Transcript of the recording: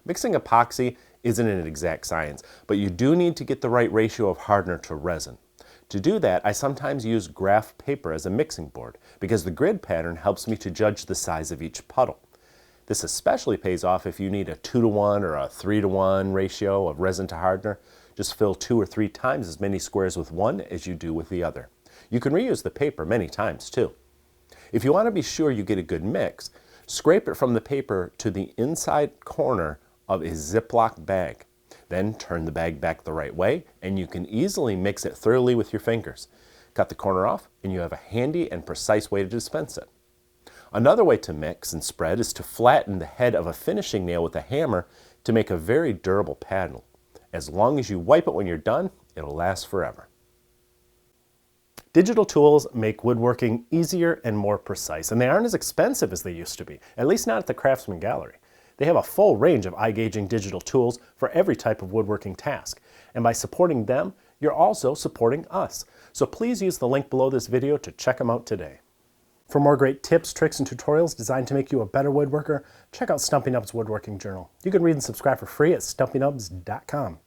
Mixing epoxy isn't an exact science, but you do need to get the right ratio of hardener to resin. To do that, I sometimes use graph paper as a mixing board because the grid pattern helps me to judge the size of each puddle. This especially pays off if you need a 2-to-1 or a 3-to-1 ratio of resin to hardener. Just fill 2 or 3 times as many squares with one as you do with the other. You can reuse the paper many times too. If you want to be sure you get a good mix, scrape it from the paper to the inside corner of a Ziploc bag. Then turn the bag back the right way and you can easily mix it thoroughly with your fingers. Cut the corner off and you have a handy and precise way to dispense it. Another way to mix and spread is to flatten the head of a finishing nail with a hammer to make a very durable paddle. As long as you wipe it when you're done, it'll last forever. Digital tools make woodworking easier and more precise, and they aren't as expensive as they used to be, at least not at the Craftsman Gallery. They have a full range of eye-gauging digital tools for every type of woodworking task, and by supporting them, you're also supporting us. So please use the link below this video to check them out today. For more great tips, tricks, and tutorials designed to make you a better woodworker, check out Stumpy Nubs Woodworking Journal. You can read and subscribe for free at stumpynubs.com.